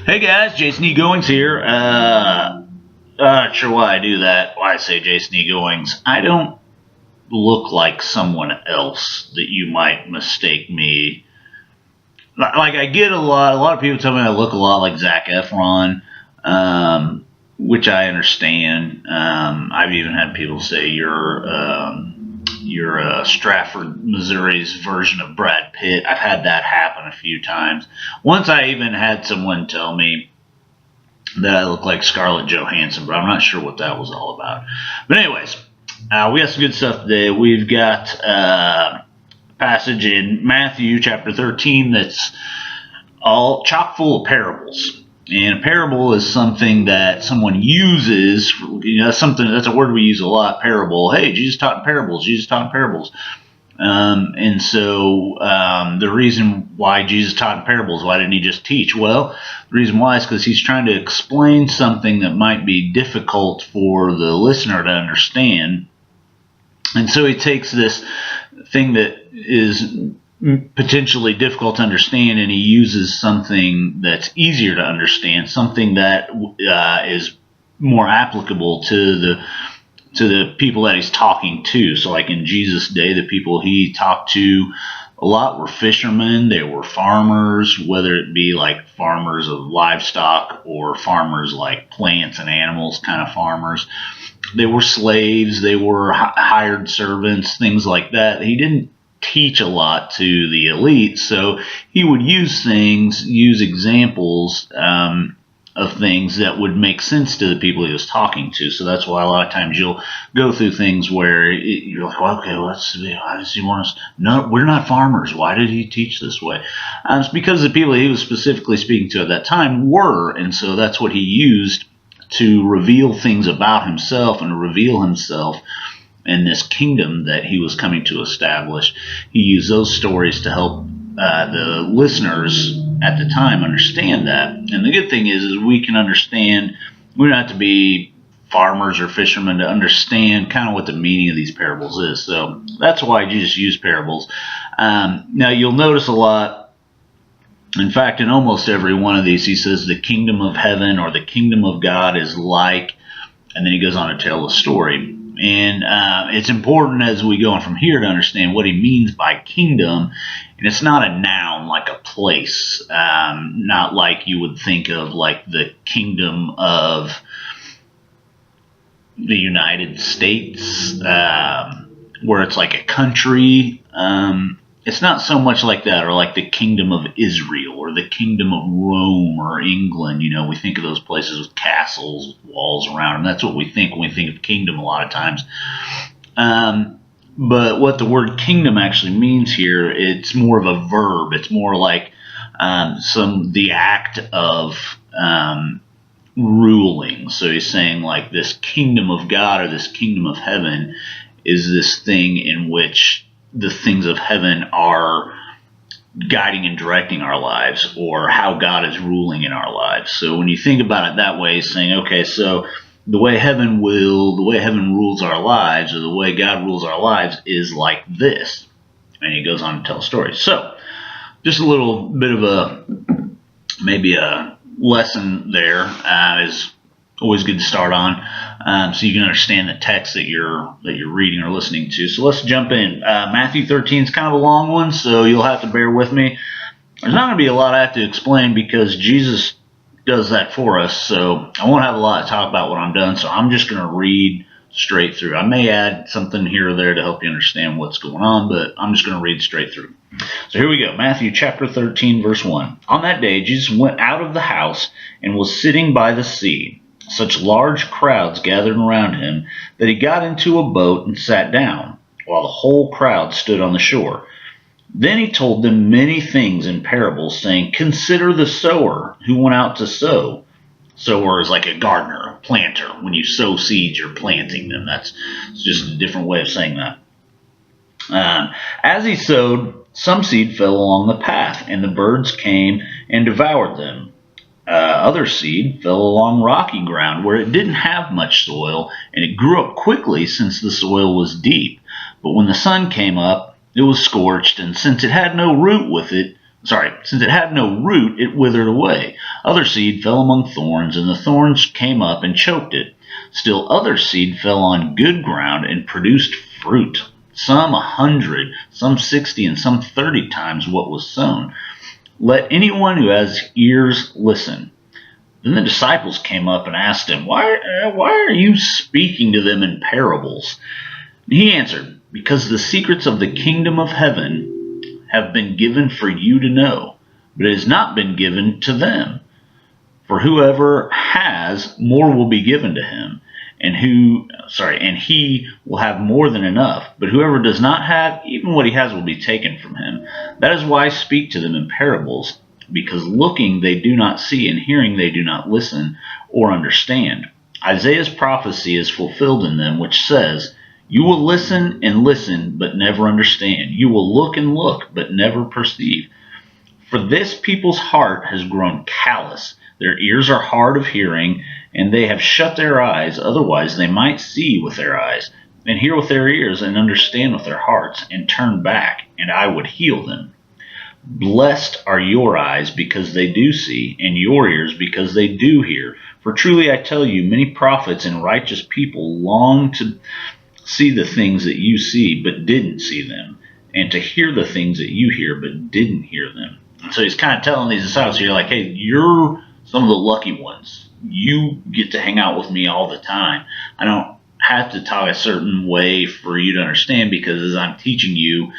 Hey guys, Jason E. Goings here. Not sure why I do that. Why I say Jason E. Goings. I don't look like someone else that you might mistake me. Like I get a lot of people tell me I look a lot like Zac Efron, which I understand. I've even had people say you're Stratford, Missouri's version of Brad Pitt. I've had that happen a few times. Once I even had someone tell me that I look like Scarlett Johansson, but I'm not sure what that was all about. But anyways, we got some good stuff today. We've got a passage in Matthew chapter 13 that's all chock full of parables. And a parable is something that someone uses. That's a word we use a lot. Parable. Hey, Jesus taught in parables. Jesus taught in parables. And so the reason why Jesus taught in parables, why didn't he just teach? Well, the reason why is because he's trying to explain something that might be difficult for the listener to understand. And so he takes this thing that is potentially difficult to understand, and he uses something that's easier to understand, something that is more applicable to the people that he's talking to. So like in Jesus' day, the people he talked to a lot were fishermen, they were farmers, whether it be like farmers of livestock or farmers like plants and animals kind of farmers. They were slaves, they were hired servants, things like that. He didn't teach a lot to the elite, so he would use examples of things that would make sense to the people he was talking to. So that's why a lot of times you'll go through things where you're like, well, okay, why does he want us? No, we're not farmers. Why did he teach this way? It's because the people he was specifically speaking to at that time were, and so that's what he used to reveal things about himself and to reveal himself in this kingdom that he was coming to establish. He used those stories to help the listeners at the time understand that. And the good thing is we can understand. We don't have to be farmers or fishermen to understand kind of what the meaning of these parables is. So that's why Jesus used parables. Now you'll notice a lot. In fact, in almost every one of these, he says the kingdom of heaven or the kingdom of God is like, and then he goes on to tell the story. And it's important as we go on from here to understand what he means by kingdom. And it's not a noun like a place, not like you would think of like the kingdom of the United States, where it's like a country. It's not so much like that, or like the kingdom of Israel or the kingdom of Rome or England. You know, we think of those places with castles, with walls around them. That's what we think when we think of kingdom a lot of times. But what the word kingdom actually means here, it's more of a verb. It's more like the act of ruling. So he's saying like this kingdom of God or this kingdom of heaven is this thing in which the things of heaven are guiding and directing our lives, or how God is ruling in our lives. So when you think about it that way, saying, okay, so the way heaven rules our lives, or the way God rules our lives is like this. And he goes on to tell a story. So just a little bit of maybe a lesson there is always good to start on, so you can understand the text that you're reading or listening to. So let's jump in. Matthew 13 is kind of a long one, so you'll have to bear with me. There's not going to be a lot I have to explain because Jesus does that for us, so I won't have a lot to talk about when I'm done, so I'm just going to read straight through. I may add something here or there to help you understand what's going on, but I'm just going to read straight through. So here we go. Matthew chapter 13, verse 1. On that day, Jesus went out of the house and was sitting by the sea. Such large crowds gathered around him that he got into a boat and sat down, while the whole crowd stood on the shore. Then he told them many things in parables, saying, Consider the sower who went out to sow. Sower is like a gardener, a planter. When you sow seeds, you're planting them. That's just a different way of saying that. As he sowed, some seed fell along the path, and the birds came and devoured them. Other seed fell along rocky ground where it didn't have much soil, and it grew up quickly since the soil was deep. But when the sun came up, it was scorched, and since it had no root with it, since it had no root, it withered away. Other seed fell among thorns, and the thorns came up and choked it. Still other seed fell on good ground and produced fruit, some 100, some 60, and some 30 times what was sown. Let anyone who has ears listen. Then the disciples came up and asked him, Why are you speaking to them in parables? And he answered, Because the secrets of the kingdom of heaven have been given for you to know, but it has not been given to them. For whoever has, more will be given to him, and he will have more than enough. But whoever does not have, even what he has will be taken from him. That is why I speak to them in parables, because looking they do not see, and hearing they do not listen or understand. Isaiah's prophecy is fulfilled in them, which says, You will listen and listen, but never understand. You will look and look, but never perceive. For this people's heart has grown callous. Their ears are hard of hearing, and they have shut their eyes. Otherwise they might see with their eyes, and hear with their ears, and understand with their hearts, and turn back, and I would heal them. Blessed are your eyes, because they do see, and your ears, because they do hear. For truly I tell you, many prophets and righteous people long to see the things that you see, but didn't see them, and to hear the things that you hear, but didn't hear them. And so he's kind of telling these disciples here, like, hey, you're some of the lucky ones. You get to hang out with me all the time. I don't have to talk a certain way for you to understand, because as I'm teaching you,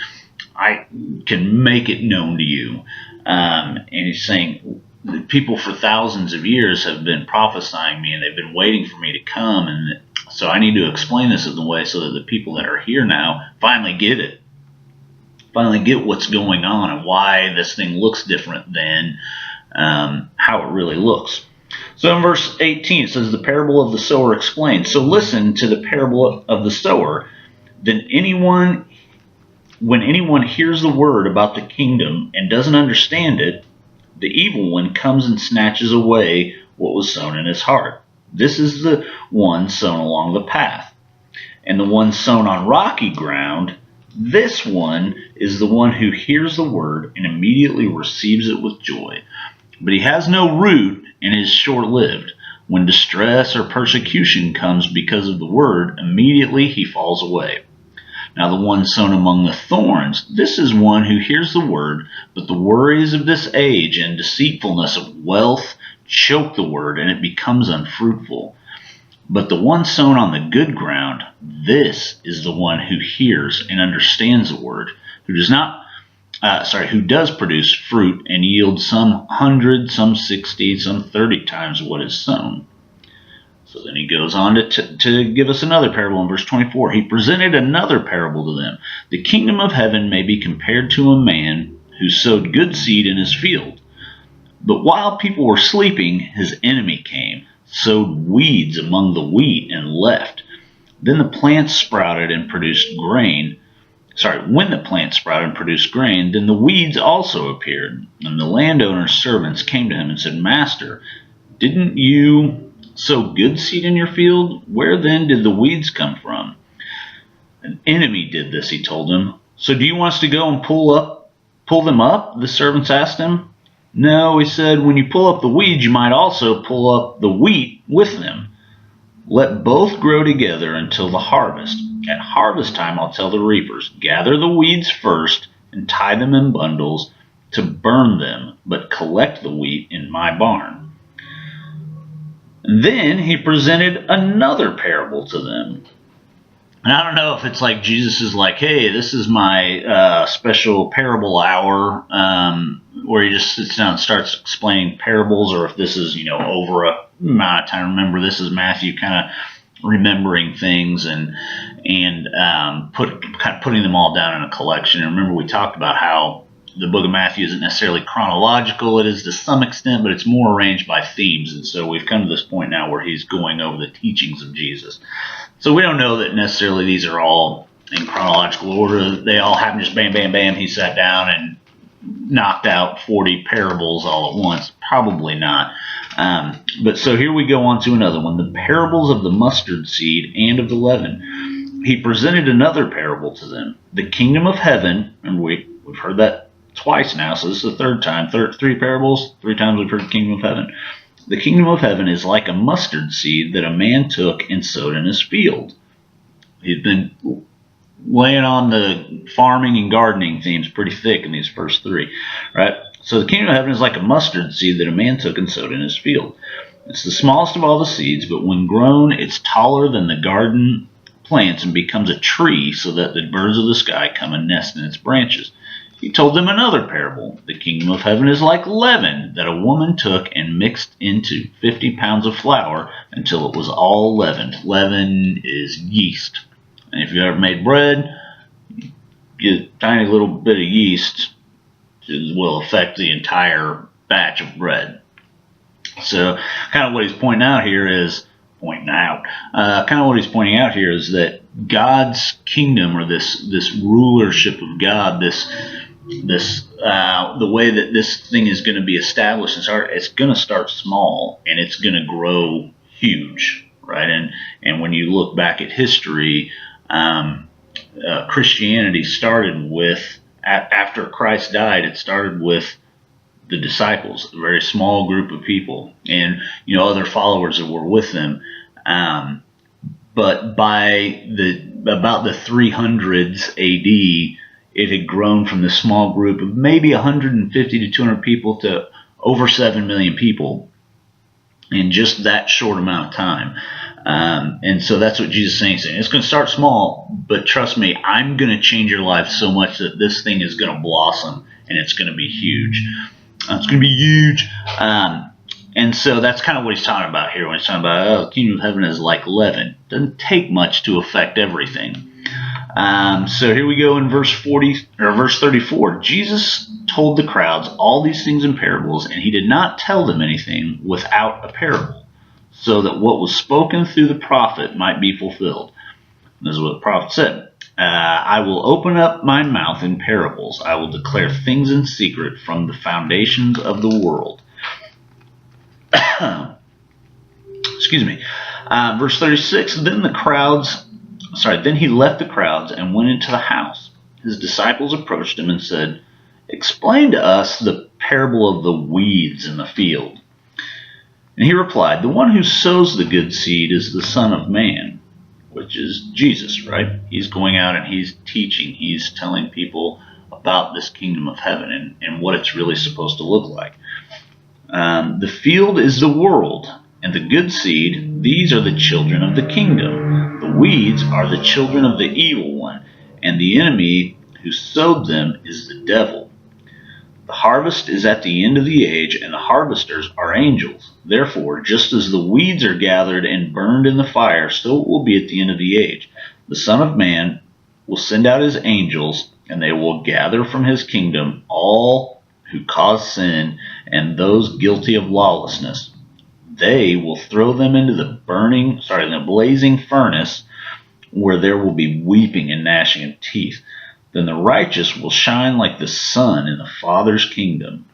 I can make it known to you. And he's saying, people for thousands of years have been prophesying me, and they've been waiting for me to come, and so I need to explain this in the way so that the people that are here now finally get it. Finally get what's going on and why this thing looks different than how it really looks. So in verse 18 it says, the parable of the sower explained. So listen to the parable of the sower. Then when anyone hears the word about the kingdom and doesn't understand it, the evil one comes and snatches away what was sown in his heart. This is the one sown along the path. And the one sown on rocky ground, this one is the one who hears the word and immediately receives it with joy. But he has no root and is short-lived. When distress or persecution comes because of the word, immediately he falls away. Now the one sown among the thorns, this is one who hears the word, but the worries of this age and deceitfulness of wealth choke the word, and it becomes unfruitful. But the one sown on the good ground, this is the one who hears and understands the word, who does produce fruit and yields some 100, some 60, some 30 times what is sown. So then he goes on to give us another parable in verse 24. He presented another parable to them. The kingdom of heaven may be compared to a man who sowed good seed in his field. But while people were sleeping, his enemy came, sowed weeds among the wheat, and left. Then the plants sprouted and produced grain. When the plants sprouted and produced grain, then the weeds also appeared. And the landowner's servants came to him and said, Master, didn't you sow good seed in your field? Where then did the weeds come from? An enemy did this, he told him. So do you want us to go and pull them up? The servants asked him. No, he said, when you pull up the weeds, you might also pull up the wheat with them. Let both grow together until the harvest. At harvest time, I'll tell the reapers, gather the weeds first and tie them in bundles to burn them, but collect the wheat in my barn. And then he presented another parable to them. And I don't know if it's like Jesus is like, hey, this is my special parable hour, where he just sits down and starts explaining parables, or if this is, over a amount of time. Remember, this is Matthew kind of remembering things and putting them all down in a collection. And remember, we talked about how the book of Matthew isn't necessarily chronological. It is to some extent, but it's more arranged by themes. And so we've come to this point now where he's going over the teachings of Jesus. So we don't know that necessarily these are all in chronological order. They all happen just bam, bam, bam. He sat down and knocked out 40 parables all at once. Probably not. But so here we go on to another one. The parables of the mustard seed and of the leaven. He presented another parable to them. The kingdom of heaven, and we've heard that twice now, so this is the third time. Three parables, 3 times we've heard the kingdom of heaven. The kingdom of heaven is like a mustard seed that a man took and sowed in his field. He's been laying on the farming and gardening themes pretty thick in these first 3, right? So the kingdom of heaven is like a mustard seed that a man took and sowed in his field. It's the smallest of all the seeds, but when grown, it's taller than the garden plants and becomes a tree, so that the birds of the sky come and nest in its branches. He told them another parable. The kingdom of heaven is like leaven that a woman took and mixed into 50 pounds of flour until it was all leavened. Leaven is yeast. And if you ever made bread, get a tiny little bit of yeast will affect the entire batch of bread. So kind of what he's pointing out here is that God's kingdom, or this rulership of God, the way that this thing is going to be established, it's going to start small and it's going to grow huge, right? And when you look back at history, Christianity started with, after Christ died, it started with the disciples, a very small group of people, and other followers that were with them. But by about the 300s AD, it had grown from the small group of maybe 150 to 200 people to over 7 million people in just that short amount of time. And so that's what Jesus is saying. It's going to start small, but trust me, I'm going to change your life so much that this thing is going to blossom and it's going to be huge. It's going to be huge. And so that's kind of what he's talking about here when he's talking about, the kingdom of heaven is like leaven. It doesn't take much to affect everything. So here we go in verse 34. Jesus told the crowds all these things in parables, and he did not tell them anything without a parable, so that what was spoken through the prophet might be fulfilled. This is what the prophet said. I will open up my mouth in parables. I will declare things in secret from the foundations of the world. Excuse me. Verse 36, Then he left the crowds and went into the house. His disciples approached him and said, Explain to us the parable of the weeds in the field. And he replied, The one who sows the good seed is the Son of Man, which is Jesus, right? He's going out and he's teaching. He's telling people about this kingdom of heaven and what it's really supposed to look like. The field is the world, and the good seed, these are the children of the kingdom. The weeds are the children of the evil one, and the enemy who sowed them is the devil. The harvest is at the end of the age, and the harvesters are angels. Therefore, just as the weeds are gathered and burned in the fire, so it will be at the end of the age. The Son of Man will send out his angels, and they will gather from his kingdom all who cause sin and those guilty of lawlessness. They will throw them into the blazing furnace, where there will be weeping and gnashing of teeth. Then the righteous will shine like the sun in the Father's kingdom.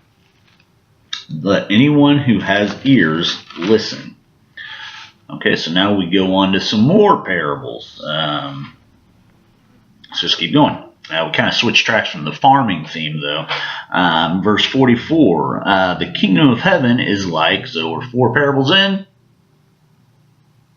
Let anyone who has ears listen. Okay, so now we go on to some more parables. Let's just keep going. We kind of switch tracks from the farming theme, though. Verse 44, the kingdom of heaven is like, so we're 4 parables in,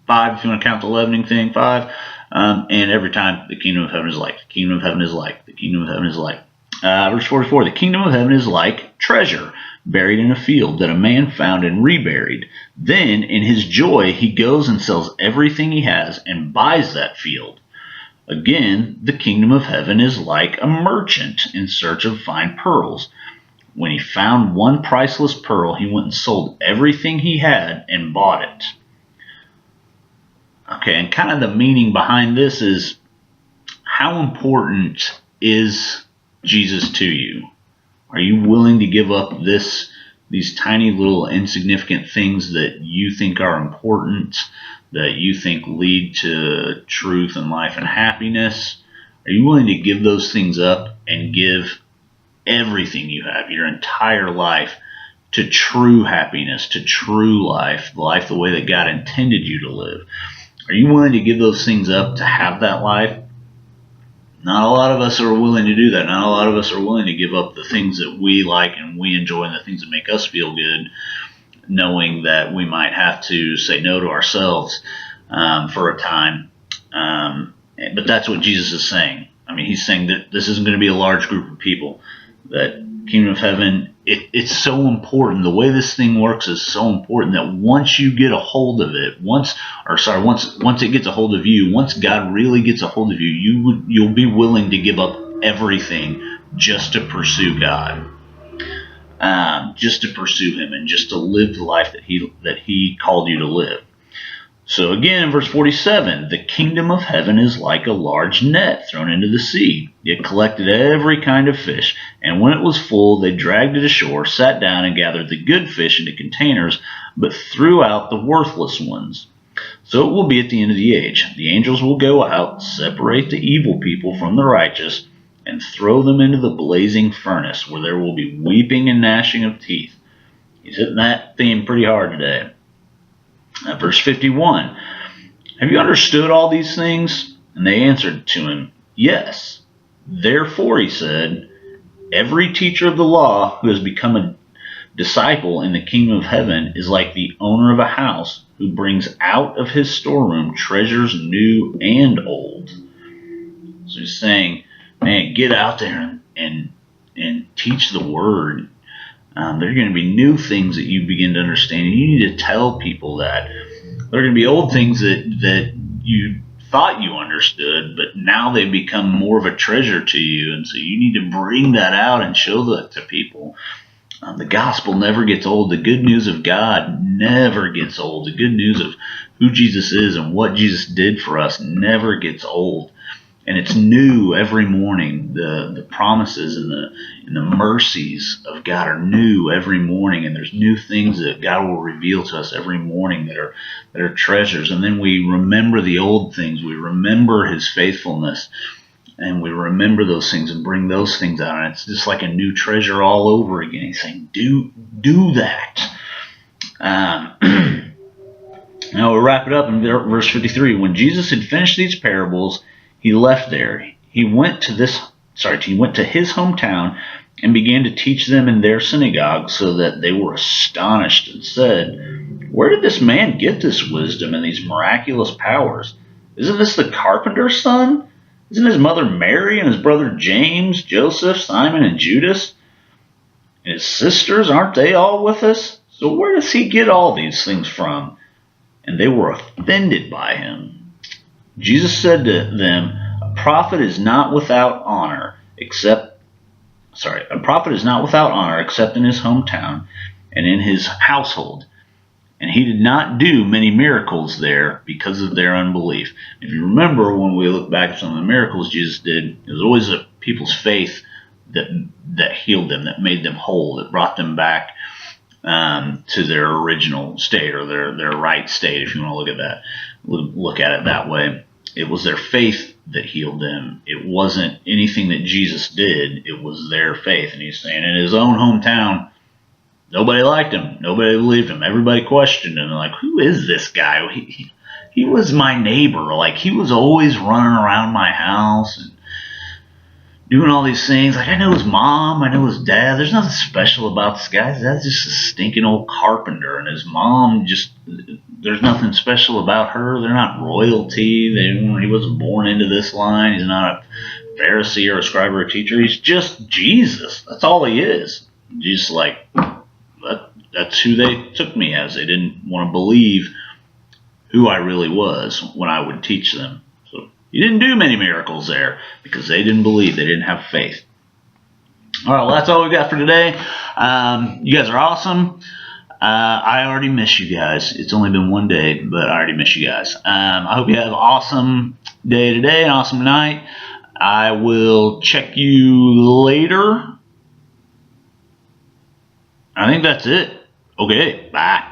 5 if you want to count the leavening thing, 5. And every time the kingdom of heaven is like, the kingdom of heaven is like, the kingdom of heaven is like. Verse 44, the kingdom of heaven is like treasure buried in a field that a man found and reburied. Then in his joy he goes and sells everything he has and buys that field. Again, the kingdom of heaven is like a merchant in search of fine pearls. When he found one priceless pearl, he went and sold everything he had and bought it. Okay, and kind of the meaning behind this is, how important is Jesus to you? Are you willing to give up these tiny little insignificant things that you think are important, that you think lead to truth and life and happiness? Are you willing to give those things up and give everything you have, your entire life, to true happiness, to true life the way that God intended you to live? Are you willing to give those things up to have that life? Not a lot of us are willing to do that. Not a lot of us are willing to give up the things that we like and we enjoy and the things that make us feel good, knowing that we might have to say no to ourselves for a time. But that's what Jesus is saying. I mean, he's saying that this isn't going to be a large group of people. That kingdom of heaven, it's so important. The way this thing works is so important that once you get a hold of it, once it gets a hold of you, once God really gets a hold of you, you'll be willing to give up everything just to pursue God, just to pursue Him, and just to live the life that He called you to live. So again, in verse 47, the kingdom of heaven is like a large net thrown into the sea. It collected every kind of fish, and when it was full, they dragged it ashore, sat down, and gathered the good fish into containers, but threw out the worthless ones. So it will be at the end of the age. The angels will go out, separate the evil people from the righteous, and throw them into the blazing furnace, where there will be weeping and gnashing of teeth. He's hitting that theme pretty hard today. Verse 51, have you understood all these things? And they answered to him, yes. Therefore, he said, every teacher of the law who has become a disciple in the kingdom of heaven is like the owner of a house who brings out of his storeroom treasures new and old. So he's saying, man, get out there and teach the word. There are going to be new things that you begin to understand. And you need to tell people that. There are going to be old things that you thought you understood, but now they become more of a treasure to you. And so you need to bring that out and show that to people. The gospel never gets old. The good news of God never gets old. The good news of who Jesus is and what Jesus did for us never gets old. And it's new every morning. The promises and the mercies of God are new every morning, and there's new things that God will reveal to us every morning that are treasures. And then we remember the old things. We remember His faithfulness, and we remember those things and bring those things out. And it's just like a new treasure all over again. He's saying, do that. Now we'll wrap it up in verse 53. When Jesus had finished these parables, He left there. He went to his hometown and began to teach them in their synagogue, so that they were astonished and said, where did this man get this wisdom and these miraculous powers? Isn't this the carpenter's son? Isn't his mother Mary and his brother James, Joseph, Simon, and Judas? And his sisters, aren't they all with us? So where does he get all these things from? And they were offended by him. Jesus said to them, a prophet is not without honor except in his hometown and in his household. And he did not do many miracles there because of their unbelief. If you remember, when we look back at some of the miracles Jesus did, it was always the people's faith that healed them, that made them whole, that brought them back to their original state, or their right state, if you want to look at it that way. It was their faith that healed them. It wasn't anything that Jesus did. It was their faith. And he's saying in his own hometown, nobody liked him. Nobody believed him. Everybody questioned him. Like, who is this guy? He was my neighbor. Like, he was always running around my house and doing all these things. Like, I know his mom. I know his dad. There's nothing special about this guy. That's just a stinking old carpenter. And his mom there's nothing special about her. They're not royalty. He wasn't born into this line. He's not a Pharisee or a scribe or a teacher. He's just Jesus. That's all he is. Jesus, like, that's who they took me as. They didn't want to believe who I really was when I would teach them. So he didn't do many miracles there because they didn't believe. They didn't have faith. All right, well, that's all we got for today. You guys are awesome. I already miss you guys. It's only been one day, but I already miss you guys. I hope you have an awesome day today, an awesome night. I will check you later. I think that's it. Okay, bye.